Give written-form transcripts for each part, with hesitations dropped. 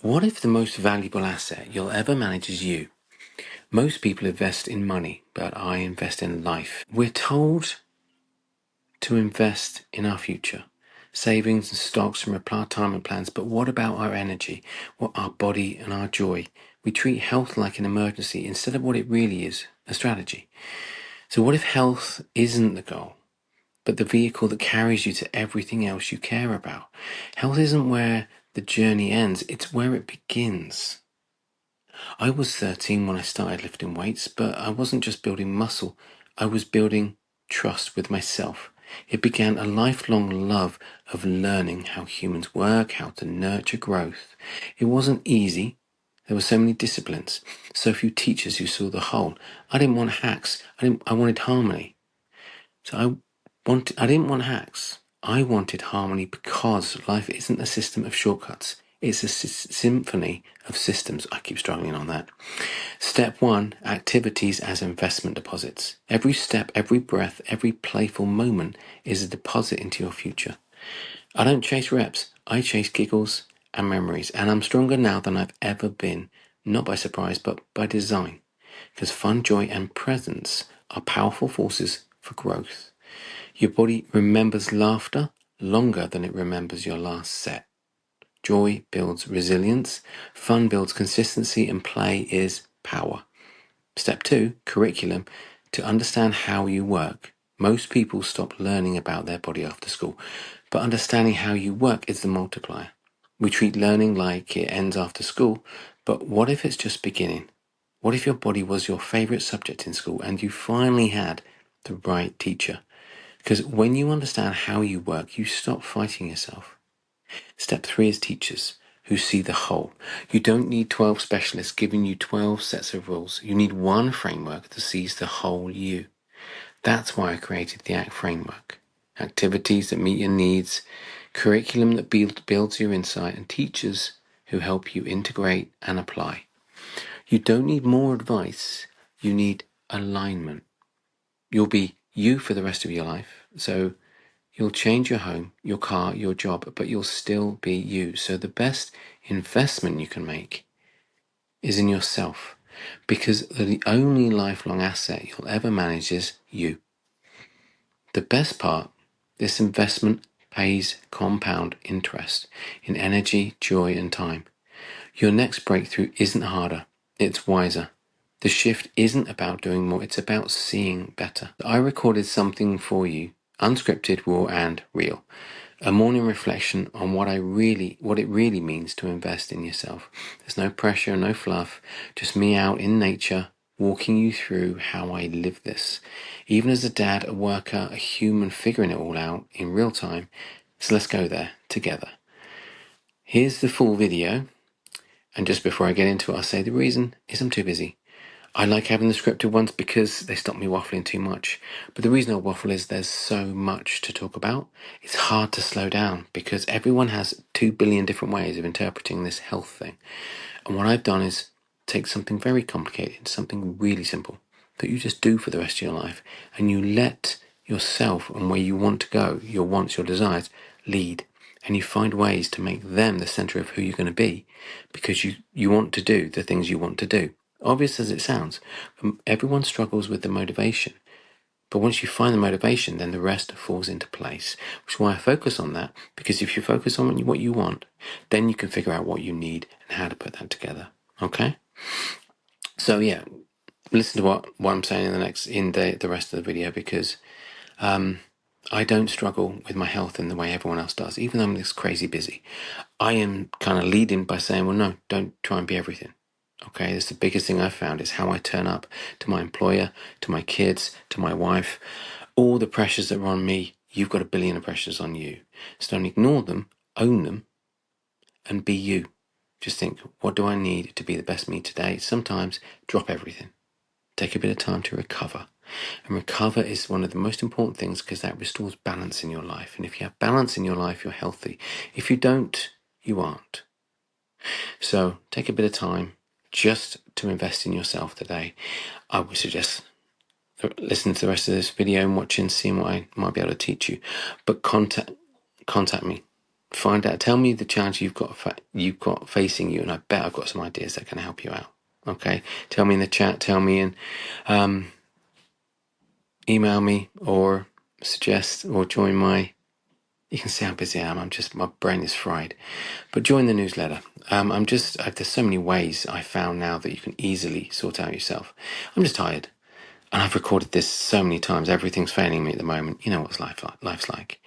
What if the most valuable asset you'll ever manage is you? Most people invest in money, but I invest in life. We're told to invest in our future, savings and stocks and retirement plans, but what about our energy, what our body and our joy? We treat health like an emergency instead of what it really is, a strategy. So what if health isn't the goal, but the vehicle that carries you to everything else you care about? Health isn't where the journey ends, it's where it begins. I was 13 when I started lifting weights, but I wasn't just building muscle, I was building trust with myself. It began a lifelong love of learning how humans work, how to nurture growth. It wasn't easy. There were so many disciplines, so few teachers who saw the whole. I didn't want hacks. I wanted harmony. I didn't want hacks. I wanted harmony because life isn't a system of shortcuts. It's a symphony of systems. I keep struggling on that. Step 1, activities as investment deposits. Every step, every breath, every playful moment is a deposit into your future. I don't chase reps. I chase giggles and memories. And I'm stronger now than I've ever been. Not by surprise, but by design. Because fun, joy, and presence are powerful forces for growth. Your body remembers laughter longer than it remembers your last set. Joy builds resilience, fun builds consistency, and play is power. Step 2, curriculum, to understand how you work. Most people stop learning about their body after school, but understanding how you work is the multiplier. We treat learning like it ends after school, but what if it's just beginning? What if your body was your favorite subject in school and you finally had the right teacher? Because when you understand how you work, you stop fighting yourself. Step 3 is teachers who see the whole. You don't need 12 specialists giving you 12 sets of rules. You need one framework that sees the whole you. That's why I created the ACT framework. Activities that meet your needs, curriculum that builds your insight, and teachers who help you integrate and apply. You don't need more advice. You need alignment. You'll be you for the rest of your life. So you'll change your home, your car, your job, but you'll still be you. So the best investment you can make is in yourself, because the only lifelong asset you'll ever manage is you. The best part, this investment pays compound interest in energy, joy, and time. Your next breakthrough isn't harder, it's wiser. The shift isn't about doing more, it's about seeing better. I recorded something for you, unscripted, raw, and real. A morning reflection on what it really means to invest in yourself. There's no pressure, no fluff, just me out in nature, walking you through how I live this. Even as a dad, a worker, a human, figuring it all out in real time. So let's go there together. Here's the full video. And just before I get into it, I'll say the reason is I'm too busy. I like having the scripted ones because they stop me waffling too much. But the reason I waffle is there's so much to talk about. It's hard to slow down because everyone has 2 billion different ways of interpreting this health thing. And what I've done is take something very complicated, something really simple that you just do for the rest of your life, and you let yourself and where you want to go, your wants, your desires, lead. And you find ways to make them the center of who you're going to be because you want to do the things you want to do. Obvious as it sounds, everyone struggles with the motivation. But once you find the motivation, then the rest falls into place. Which is why I focus on that, because if you focus on what you want, then you can figure out what you need and how to put that together. Okay? So yeah, listen to what I'm saying in the rest of the video, because I don't struggle with my health in the way everyone else does, even though I'm this crazy busy. I am kind of leading by saying, well, no, don't try and be everything. Okay, that's the biggest thing I've found is how I turn up to my employer, to my kids, to my wife. All the pressures that are on me, you've got a billion of pressures on you. So don't ignore them, own them, and be you. Just think, what do I need to be the best me today? Sometimes drop everything. Take a bit of time to recover. And recover is one of the most important things because that restores balance in your life. And if you have balance in your life, you're healthy. If you don't, you aren't. So take a bit of time just to invest in yourself today. I would suggest listening to the rest of this video and watching, seeing what I might be able to teach you. But contact me. Find out. Tell me the challenge you've got facing you, and I bet I've got some ideas that can help you out. Okay, tell me in the chat. Tell me in, email me or suggest or join my. You can see how busy I am. My brain is fried. But join the newsletter. There's so many ways I found now that you can easily sort out yourself. I'm just tired. And I've recorded this so many times. Everything's failing me at the moment. You know what life's like.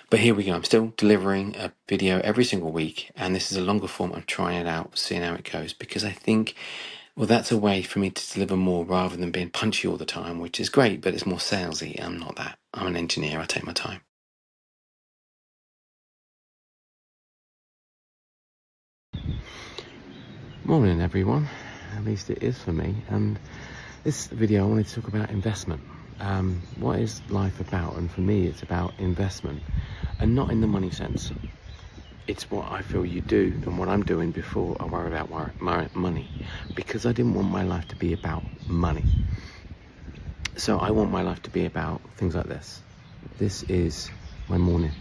But here we go. I'm still delivering a video every single week. And this is a longer form. I'm trying it out, seeing how it goes. Because I think, well, that's a way for me to deliver more rather than being punchy all the time, which is great, but it's more salesy. I'm not that. I'm an engineer. I take my time. Morning, everyone. At least it is for me. And this video, I wanted to talk about investment. What is life about? And for me, it's about investment, and not in the money sense. It's what I feel you do and what I'm doing before I worry about money, because I didn't want my life to be about money. So I want my life to be about things like this. This is my morning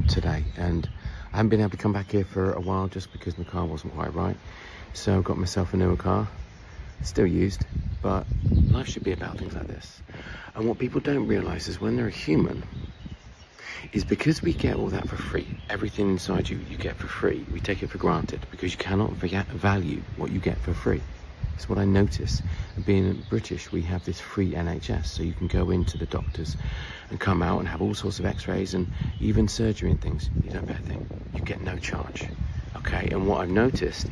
today, and I haven't been able to come back here for a while just because my car wasn't quite right. So I got myself a newer car, still used, but life should be about things like this. And what people don't realise is when they're a human, is because we get all that for free, everything inside you get for free, we take it for granted because you cannot value what you get for free. It's what I notice. Being British, we have this free NHS, so you can go into the doctors and come out and have all sorts of x-rays and even surgery and things. You don't pay a thing. You get no charge. Okay, and what I've noticed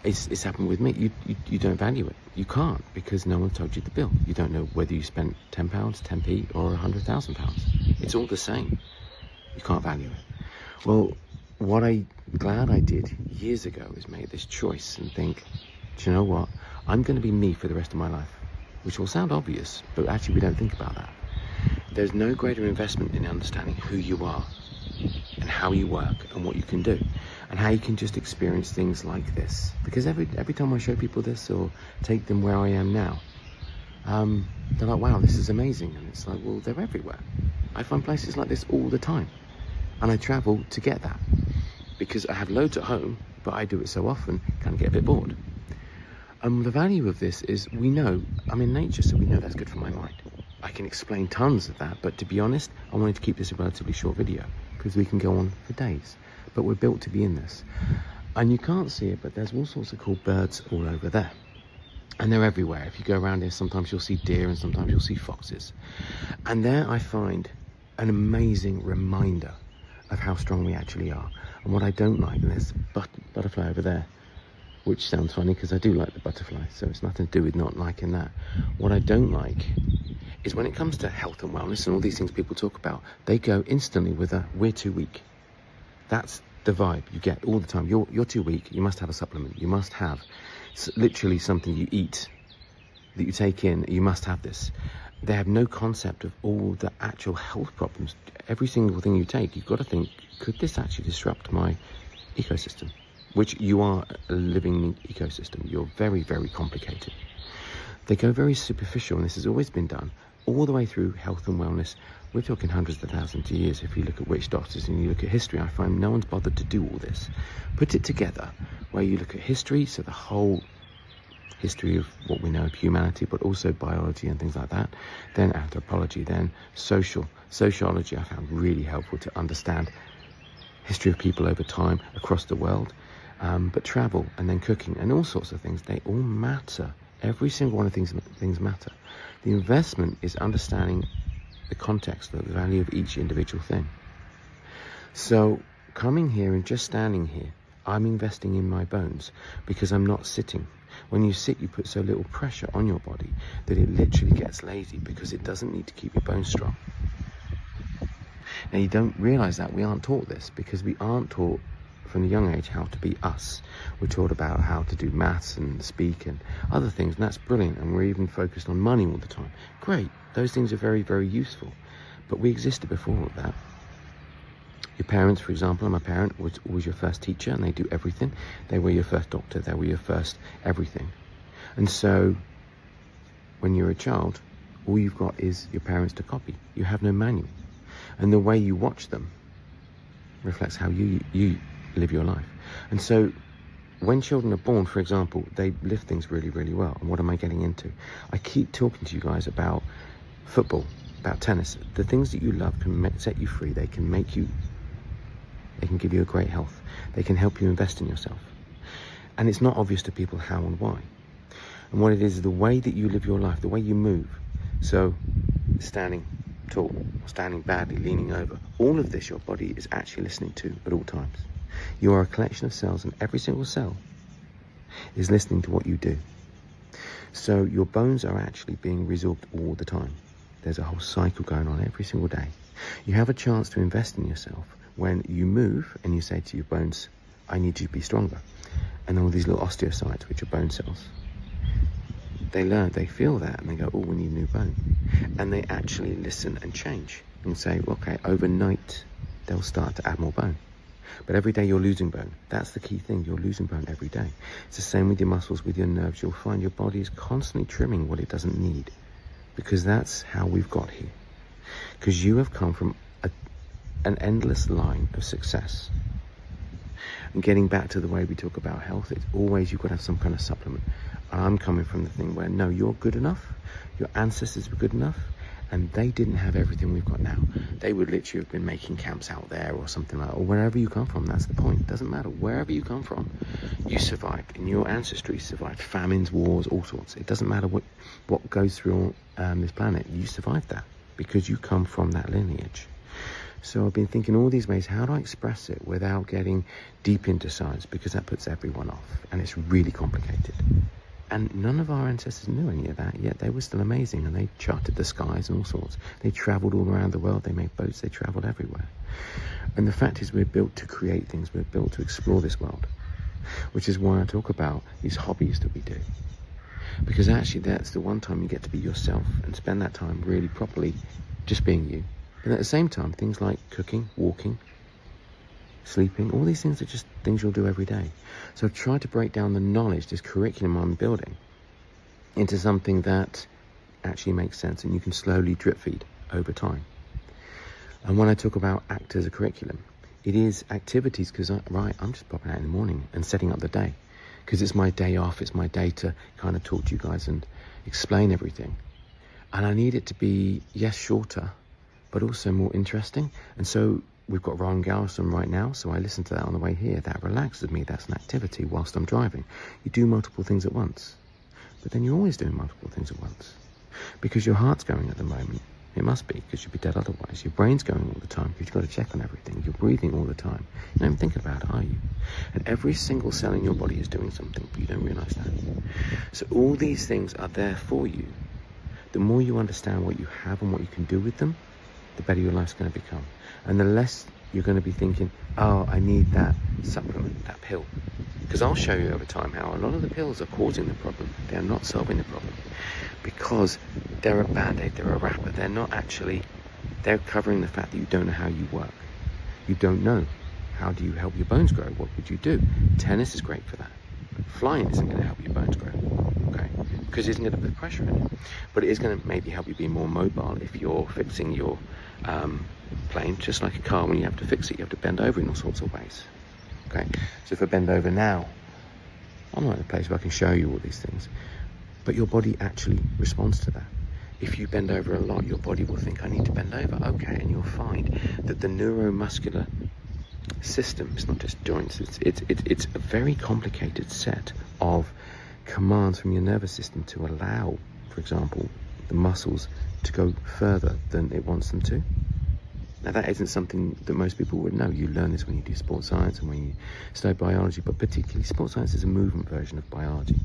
it's happened with me. You don't value it. You can't, because no one told you the bill. You don't know whether you spent £10, 10p or £100,000. It's all the same. You can't value it. Well, what I'm glad I did years ago is make this choice and think, do you know what? I'm going to be me for the rest of my life, which will sound obvious, but actually we don't think about that. There's no greater investment in understanding who you are and how you work and what you can do and how you can just experience things like this. Because every time I show people this or take them where I am now, they're like, wow, this is amazing. And it's like, well, they're everywhere. I find places like this all the time, and I travel to get that because I have loads at home, but I do it so often, kind of get a bit bored. The value of this is, we know, I'm in nature, so we know that's good for my mind. I can explain tons of that, but to be honest, I wanted to keep this a relatively short video because we can go on for days, but we're built to be in this. And you can't see it, but there's all sorts of cool birds all over there. And they're everywhere. If you go around here, sometimes you'll see deer and sometimes you'll see foxes. And there I find an amazing reminder of how strong we actually are. And what I don't like, and there's a butterfly over there, which sounds funny because I do like the butterfly, so it's nothing to do with not liking that. What I don't like is when it comes to health and wellness and all these things people talk about, they go instantly with a, we're too weak. That's the vibe you get all the time. You're too weak, you must have a supplement, you must have literally something you eat that you take in, you must have this. They have no concept of all the actual health problems. Every single thing you take, you've got to think, could this actually disrupt my ecosystem? Which you are a living ecosystem. You're very, very complicated. They go very superficial, and this has always been done all the way through health and wellness. We're talking hundreds of thousands of years. If you look at witch doctors and you look at history, I find no one's bothered to do all this. Put it together where you look at history, so the whole history of what we know of humanity, but also biology and things like that, then anthropology, then sociology I found really helpful to understand history of people over time across the world, but travel and then cooking and all sorts of things, they all matter. Every single one of these things matter. The investment is understanding the context, the value of each individual thing. So coming here and just standing here, I'm investing in my bones because I'm not sitting. When you sit, you put so little pressure on your body that it literally gets lazy because it doesn't need to keep your bones strong. Now, you don't realise that. We aren't taught this because we aren't taught from a young age how to be us. We're taught about how to do maths and speak and other things, and that's brilliant. And we're even focused on money all the time. Great. Those things are very, very useful. But we existed before all of that. Your parents, for example, my parent was always your first teacher, and they do everything. They were your first doctor, they were your first everything. And so when you're a child, all you've got is your parents to copy. You have no manual. And the way you watch them reflects how you live your life. And so when children are born, for example, they lift things really, really well. And what am I getting into? I keep talking to you guys about football, about tennis. The things that you love can set you free. They can give you a great health. They can help you invest in yourself. And it's not obvious to people how and why. And what it is the way that you live your life, the way you move. So standing tall, standing badly, leaning over. All of this your body is actually listening to at all times. You are a collection of cells, and every single cell is listening to what you do. So your bones are actually being resorbed all the time. There's a whole cycle going on every single day. You have a chance to invest in yourself when you move and you say to your bones, I need you to be stronger. And all these little osteocytes, which are bone cells, they learn, they feel that, and they go, oh, we need new bone. And they actually listen and change and say, well, okay, overnight, they'll start to add more bone. But every day you're losing bone. That's the key thing. You're losing bone every day. It's the same with your muscles, with your nerves. You'll find your body is constantly trimming what it doesn't need, because that's how we've got here. Because you have come from an endless line of success. And getting back to the way we talk about health, it's always you've got to have some kind of supplement. I'm coming from the thing where, no, you're good enough. Your ancestors were good enough. And they didn't have everything we've got now. They would literally have been making camps out there or something like that. Or wherever you come from, that's the point. It doesn't matter. Wherever you come from, you survived. And your ancestry survived famines, wars, all sorts. It doesn't matter what goes through this planet. You survived that because you come from that lineage. So I've been thinking all these ways, how do I express it without getting deep into science? Because that puts everyone off. And it's really complicated. And none of our ancestors knew any of that, yet they were still amazing, and they charted the skies and all sorts. They travelled all around the world, they made boats, they travelled everywhere. And the fact is we're built to create things, we're built to explore this world, which is why I talk about these hobbies that we do. Because actually that's the one time you get to be yourself and spend that time really properly just being you. And at the same time, things like cooking, walking, sleeping, all these things are just things you'll do every day. So I've tried to break down the knowledge, this curriculum I'm building, into something that actually makes sense and you can slowly drip feed over time. And when I talk about act as a curriculum, it is activities, because I'm just popping out in the morning and setting up the day, because it's my day off, it's my day to kind of talk to you guys and explain everything. And I need it to be, yes, shorter, but also more interesting. And so we've got Roland Garrison right now, so I listen to that on the way here. That relaxes me. That's an activity whilst I'm driving. You do multiple things at once, but then you're always doing multiple things at once because your heart's going at the moment. It must be, because you'd be dead otherwise. Your brain's going all the time because you've got to check on everything. You're breathing all the time. You don't even think about it, are you? And every single cell in your body is doing something, but you don't realise that. So all these things are there for you. The more you understand what you have and what you can do with them, the better your life's going to become. And the less you're going to be thinking, oh, I need that supplement, that pill. Because I'll show you over time how a lot of the pills are causing the problem. They're not solving the problem. Because they're a band-aid, they're a wrapper. They're not actually, they're covering the fact that you don't know how you work. You don't know. How do you help your bones grow? What would you do? Tennis is great for that. Flying isn't going to help your bones grow, okay? Because it isn't going to put pressure in it. But it is going to maybe help you be more mobile if you're fixing your plane. Just like a car, when you have to fix it, you have to bend over in all sorts of ways, okay? So if I bend over now, I'm not in a place where I can show you all these things. But your body actually responds to that. If you bend over a lot, your body will think, I need to bend over, okay? And you'll find that the neuromuscular system, it's not just joints, it's a very complicated set of commands from your nervous system to allow, for example, the muscles to go further than it wants them to. Now that isn't something that most people would know. You learn this when you do sports science and when you study biology, but particularly sports science is a movement version of biology.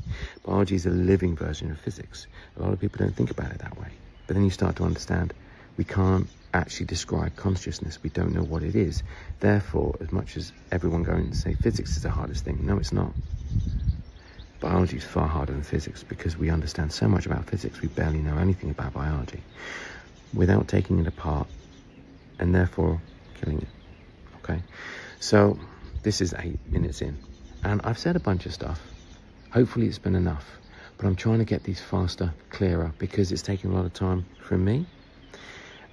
Biology is a living version of physics. A lot of people don't think about it that way. But then you start to understand we can't actually describe consciousness. We don't know what it is. Therefore, as much as everyone going and say physics is the hardest thing, no, it's not. Biology is far harder than physics because we understand so much about physics, we barely know anything about biology without taking it apart and therefore killing it, okay? So this is 8 minutes in and I've said a bunch of stuff. Hopefully it's been enough, but I'm trying to get these faster, clearer, because it's taking a lot of time from me.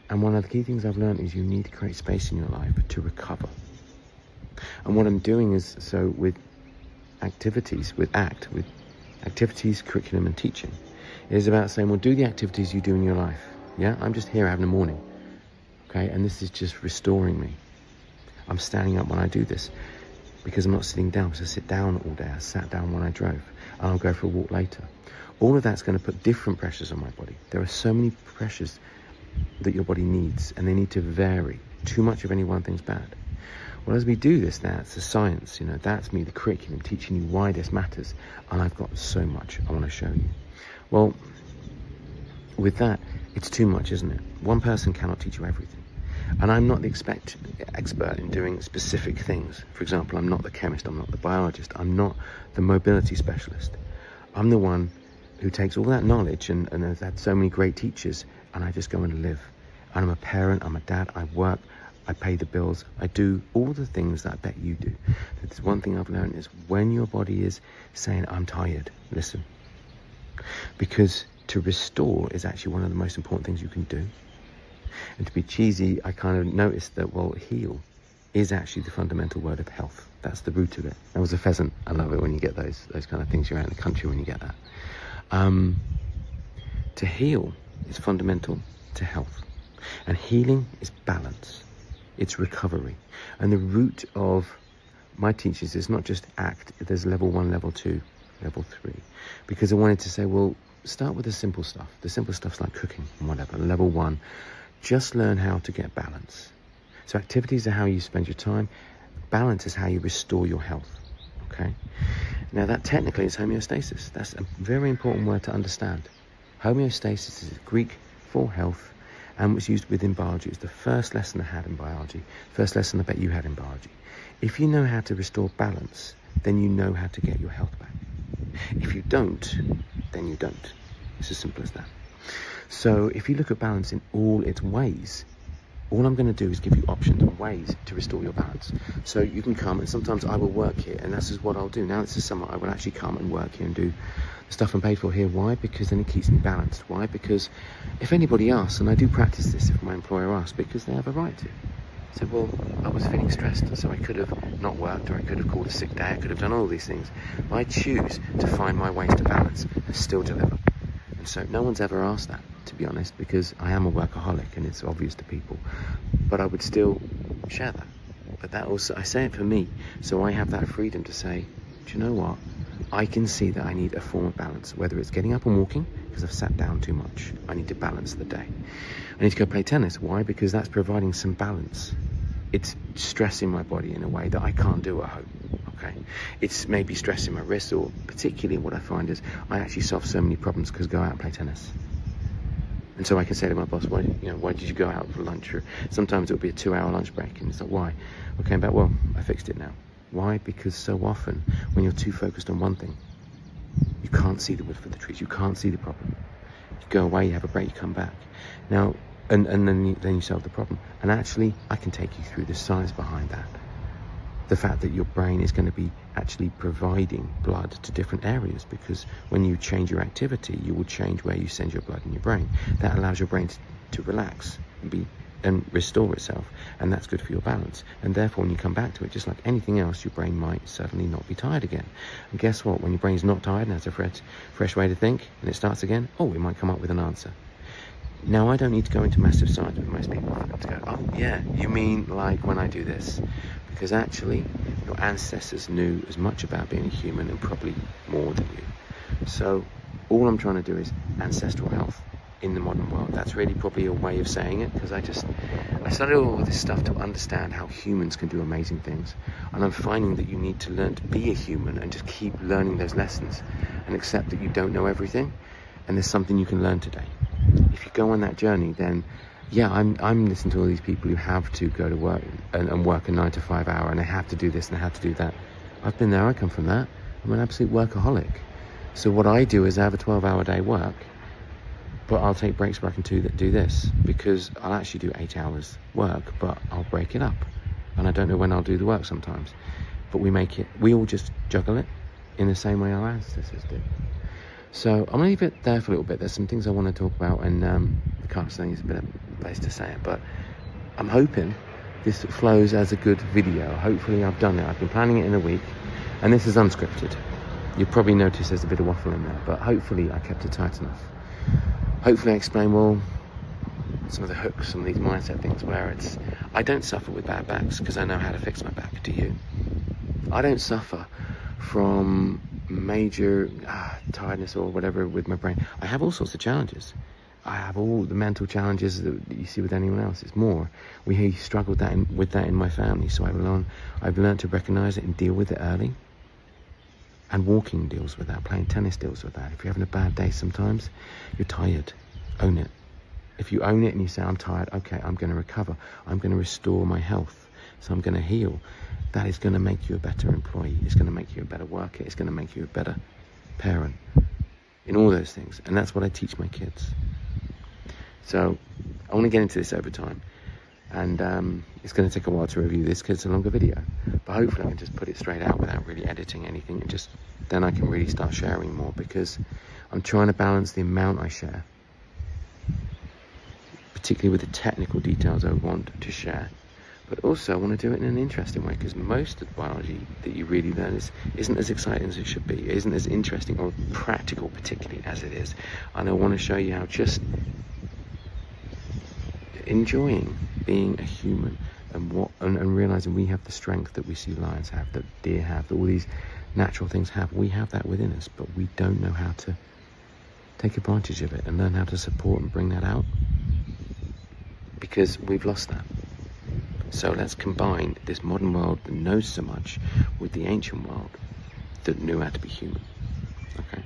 And one of the key things I've learned is you need to create space in your life to recover. And what I'm doing is, so with activities, with activities, curriculum and teaching, it is about saying, well, do the activities you do in your life. Yeah, I'm just here having a morning. Okay, and this is just restoring me. I'm standing up when I do this because I'm not sitting down, because I sit down all day. I sat down when I drove, and I'll go for a walk later. All of that's going to put different pressures on my body. There are so many pressures that your body needs, and they need to vary. Too much of any one thing's bad. Well, as we do this now, it's the science, that's me, the curriculum, teaching you why this matters. And I've got so much I want to show you. Well, with that, it's too much, isn't it? One person cannot teach you everything. And I'm not the expert in doing specific things. For example, I'm not the chemist, I'm not the biologist, I'm not the mobility specialist. I'm the one who takes all that knowledge and has had so many great teachers, and I just go and live. And I'm a parent, I'm a dad, I work, I pay the bills, I do all the things that I bet you do. There's one thing I've learned is when your body is saying, I'm tired, listen. Because to restore is actually one of the most important things you can do. And to be cheesy, I kind of noticed that, well, heal is actually the fundamental word of health. That's the root of it. I was a pheasant. I love it when you get those kind of things. You're out in the country when you get that. To heal is fundamental to health. And healing is balance. It's recovery. And the root of my teachings is not just act. There's level 1, level 2, level 3. Because I wanted to say, well, start with the simple stuff. The simple stuff's like cooking and whatever. Level 1, just learn how to get balance. So activities are how you spend your time. Balance is how you restore your health. Okay? Now that technically is homeostasis. That's a very important word to understand. Homeostasis is Greek for health, and was used within biology. It's the first lesson I had in biology. First lesson I bet you had in biology. If you know how to restore balance, then you know how to get your health back. If you don't, then you don't. It's as simple as that. So if you look at balance in all its ways, all I'm going to do is give you options and ways to restore your balance. So you can come, and sometimes I will work here, and this is what I'll do. Now it's the summer, I will actually come and work here and do the stuff I'm paid for here. Why? Because then it keeps me balanced. Why? Because if anybody asks, and I do practice this if my employer asks, because they have a right to. So, well, I was feeling stressed, so I could have not worked, or I could have called a sick day, I could have done all these things. But I choose to find my ways to balance and still deliver. And so no one's ever asked that, to be honest, because I am a workaholic and it's obvious to people. But I would still share that. But that also, I say it for me, so I have that freedom to say, do you know what? I can see that I need a form of balance, whether it's getting up and walking, because I've sat down too much. I need to balance the day. I need to go play tennis. Why? Because that's providing some balance. It's stressing my body in a way that I can't do at home. Okay, it's maybe stressing my wrist, or particularly what I find is I actually solve so many problems because I go out and play tennis. And so I can say to my boss, why did you go out for lunch? Or sometimes it'll be a 2-hour lunch break, and it's like, why? I came back, well, I fixed it now. Why? Because so often when you're too focused on one thing, you can't see the wood for the trees, you can't see the problem. You go away, you have a break, you come back. Now, and then you solve the problem. And actually, I can take you through the science behind that. The fact that your brain is going to be actually providing blood to different areas, because when you change your activity, you will change where you send your blood in your brain. That allows your brain to relax and restore itself, and that's good for your balance. And therefore, when you come back to it, just like anything else, your brain might suddenly not be tired again. And guess what? When your brain's not tired and has a fresh way to think, and it starts again, it might come up with an answer. Now, I don't need to go into massive science with most people for them to go, oh yeah, you mean like when I do this? Because actually, your ancestors knew as much about being a human and probably more than you. So all I'm trying to do is ancestral health in the modern world. That's really probably a way of saying it, because I studied all this stuff to understand how humans can do amazing things. And I'm finding that you need to learn to be a human and just keep learning those lessons and accept that you don't know everything, and there's something you can learn today. If you go on that journey, then yeah, I'm listening to all these people who have to go to work and work a 9 to 5 hour, and they have to do this and they have to do that. I've been there, I come from that. I'm an absolute workaholic. So what I do is I have a 12-hour day work, but I'll take breaks where I can do this, because I'll actually do 8 hours work, but I'll break it up. And I don't know when I'll do the work sometimes. But we all just juggle it in the same way our ancestors did. So I'm going to leave it there for a little bit. There's some things I want to talk about, and the car saying is a bit of a place to say it, but I'm hoping this flows as a good video. Hopefully I've done it. I've been planning it in a week, and this is unscripted. You'll probably notice there's a bit of waffle in there, but hopefully I kept it tight enough. Hopefully I explain well some of the hooks, some of these mindset things where I don't suffer with bad backs because I know how to fix my back. Do you? I don't suffer from major tiredness or whatever with my brain. I have all sorts of challenges. I have all the mental challenges that you see with anyone else. It's more, we struggle with that in my family. So I've learned to recognize it and deal with it early. And walking deals with that. Playing tennis deals with that. If you're having a bad day sometimes, you're tired. Own it. If you own it and you say, I'm tired, okay, I'm going to recover. I'm going to restore my health. So I'm going to heal. That is going to make you a better employee. It's going to make you a better worker. It's going to make you a better parent. In all those things. And that's what I teach my kids. So I want to get into this over time. And it's going to take a while to review this because it's a longer video. But hopefully I can just put it straight out without really editing anything. And then I can really start sharing more, because I'm trying to balance the amount I share, particularly with the technical details I want to share. But also I want to do it in an interesting way, because most of the biology that you really learn isn't as exciting as it should be. It isn't as interesting or practical particularly as it is. And I want to show you how just enjoying being a human and realizing we have the strength that we see lions have, that deer have, that all these natural things have. We have that within us, but we don't know how to take advantage of it and learn how to support and bring that out, because we've lost that. So let's combine this modern world that knows so much with the ancient world that knew how to be human. Okay.